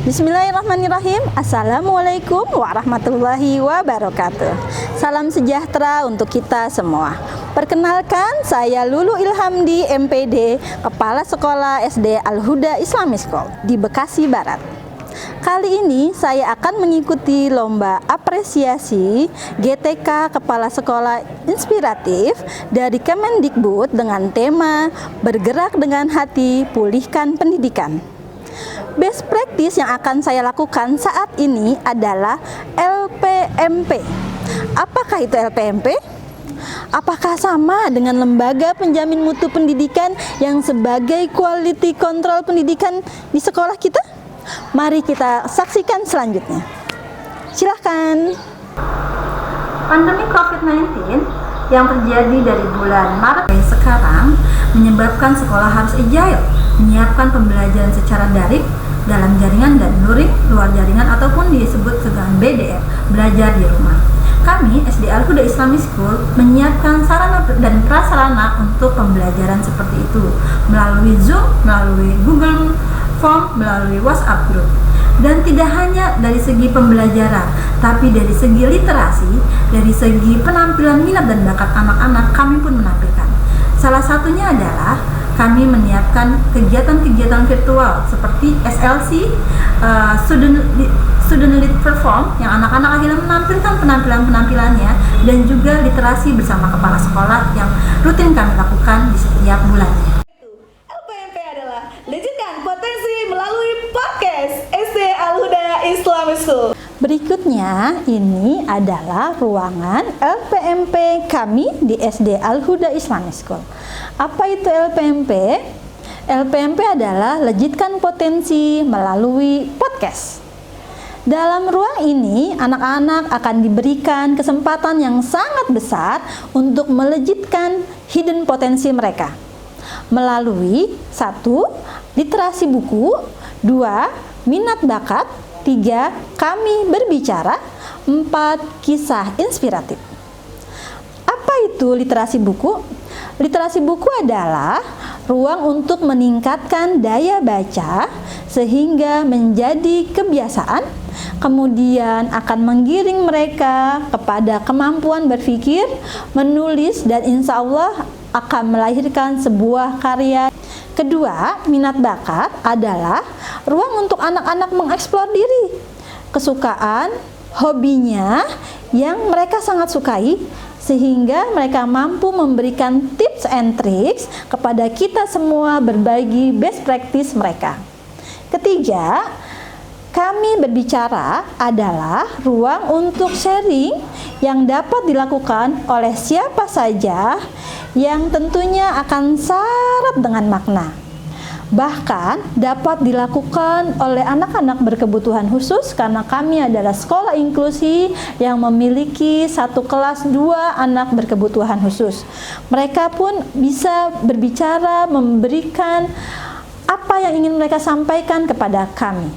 Bismillahirrahmanirrahim. Assalamualaikum warahmatullahi wabarakatuh. Salam sejahtera untuk kita semua. Perkenalkan, saya Lulu Ilhamdi, MPD, Kepala Sekolah SD Al-Huda Islamic School di Bekasi Barat. Kali ini saya akan mengikuti lomba apresiasi GTK Kepala Sekolah Inspiratif dari Kemendikbud dengan tema Bergerak dengan Hati, Pulihkan Pendidikan. Best practice yang akan saya lakukan saat ini adalah LPMP. Apakah itu LPMP? Apakah sama dengan lembaga penjamin mutu pendidikan yang sebagai quality control pendidikan di sekolah kita? Mari kita saksikan selanjutnya. Silahkan. Pandemi COVID-19 yang terjadi dari bulan Maret sampai sekarang menyebabkan sekolah harus agile, menyiapkan pembelajaran secara daring, dalam jaringan dan luring, luar jaringan ataupun disebut dengan BDR, belajar di rumah. Kami SD Al-Huda Islamic School menyiapkan sarana dan prasarana untuk pembelajaran seperti itu melalui Zoom, melalui Google Form, melalui WhatsApp Group. Dan tidak hanya dari segi pembelajaran, tapi dari segi literasi, dari segi penampilan minat dan bakat anak-anak, kami pun menampilkan. Salah satunya adalah kami menyiapkan kegiatan-kegiatan virtual seperti SLC, Student Lead Perform, yang anak-anak akhirnya menampilkan penampilan-penampilannya, dan juga literasi bersama kepala sekolah yang rutin kami lakukan di setiap bulannya. LPMP adalah Wujudkan Potensi melalui podcast SD Al-Huda Islamic School. Berikutnya ini adalah ruangan LPMP kami di SD Al-Huda Islamic School. Apa itu LPMP? LPMP adalah Wujudkan Potensi melalui podcast. Dalam ruang ini, anak-anak akan diberikan kesempatan yang sangat besar untuk melejitkan hidden potensi mereka melalui 1. Literasi buku, 2. Minat bakat, 3. Kami berbicara, 4. Kisah inspiratif. Apa itu literasi buku? Literasi buku adalah ruang untuk meningkatkan daya baca sehingga menjadi kebiasaan, kemudian akan menggiring mereka kepada kemampuan berpikir, menulis, dan insya Allah akan melahirkan sebuah karya. Kedua, minat bakat adalah ruang untuk anak-anak mengeksplor diri, kesukaan, hobinya yang mereka sangat sukai, sehingga mereka mampu memberikan tips and tricks kepada kita semua, berbagi best practice mereka. Ketiga, kami berbicara adalah ruang untuk sharing yang dapat dilakukan oleh siapa saja yang tentunya akan syarat dengan makna. Bahkan dapat dilakukan oleh anak-anak berkebutuhan khusus karena kami adalah sekolah inklusi yang memiliki satu kelas 2 anak berkebutuhan khusus. Mereka pun bisa berbicara, memberikan apa yang ingin mereka sampaikan kepada kami.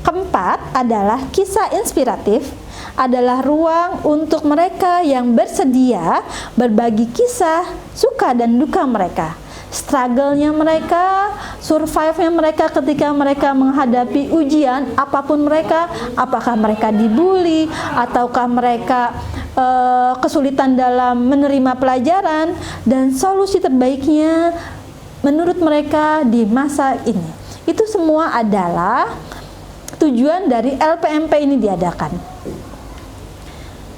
Keempat adalah kisah inspiratif, adalah ruang untuk mereka yang bersedia berbagi kisah suka dan duka mereka, struggle-nya mereka, survive-nya mereka ketika mereka menghadapi ujian apapun mereka, apakah mereka dibully ataukah mereka kesulitan dalam menerima pelajaran, dan solusi terbaiknya menurut mereka di masa ini. Itu semua adalah tujuan dari LPMP ini diadakan.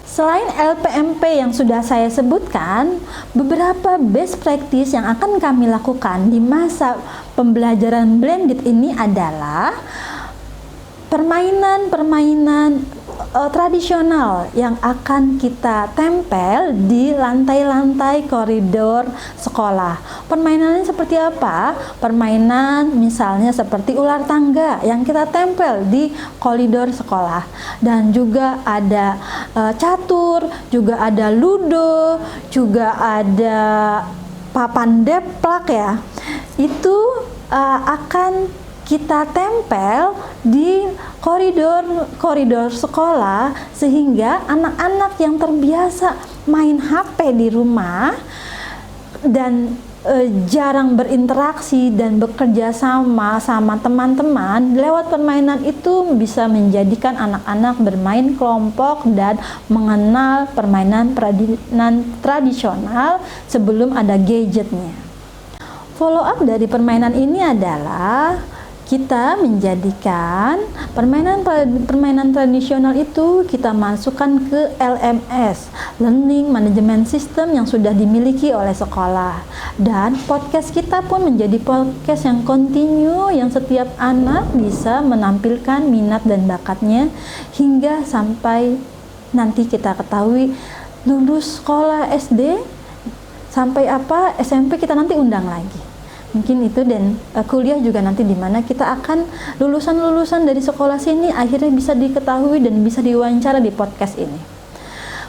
Selain LPMP yang sudah saya sebutkan, beberapa best practice yang akan kami lakukan di masa pembelajaran blended ini adalah permainan-permainan tradisional yang akan kita tempel di lantai-lantai koridor sekolah. Permainannya seperti apa? Permainan misalnya seperti ular tangga yang kita tempel di koridor sekolah, dan juga ada catur, juga ada ludo, juga ada papan deplak ya. Itu akan kita tempel di koridor sekolah sehingga anak-anak yang terbiasa main HP di rumah dan jarang berinteraksi dan bekerja sama teman-teman, lewat permainan itu bisa menjadikan anak-anak bermain kelompok dan mengenal permainan tradisional sebelum ada gadgetnya. Follow up dari permainan ini adalah kita menjadikan permainan tradisional itu kita masukkan ke LMS, Learning Management System, yang sudah dimiliki oleh sekolah. Dan podcast kita pun menjadi podcast yang kontinu, yang setiap anak bisa menampilkan minat dan bakatnya hingga sampai nanti kita ketahui lulus sekolah SD sampai SMP kita nanti undang lagi. Mungkin itu, dan kuliah juga nanti, di mana kita akan lulusan dari sekolah sini akhirnya bisa diketahui dan bisa diwawancara di podcast ini.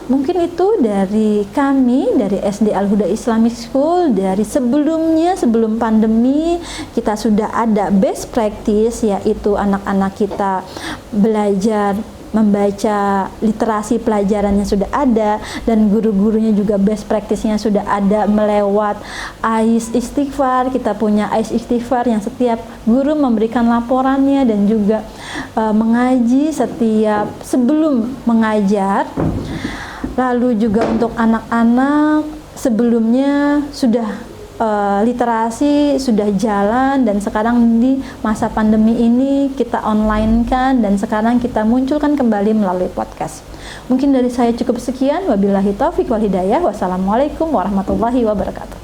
Mungkin itu dari kami, dari SD Al-Huda Islamic School. Dari sebelum pandemi kita sudah ada best practice, yaitu anak-anak kita belajar membaca, literasi pelajarannya sudah ada, dan guru-gurunya juga best practice-nya sudah ada melewat AIS Istighfar. Kita punya AIS Istighfar yang setiap guru memberikan laporannya dan juga mengaji setiap sebelum mengajar. Lalu juga untuk anak-anak sebelumnya sudah literasi sudah jalan, dan sekarang di masa pandemi ini kita online kan, dan sekarang kita munculkan kembali melalui podcast. Mungkin dari saya cukup sekian. Wabillahi taufiq wal hidayah. Wassalamualaikum warahmatullahi wabarakatuh.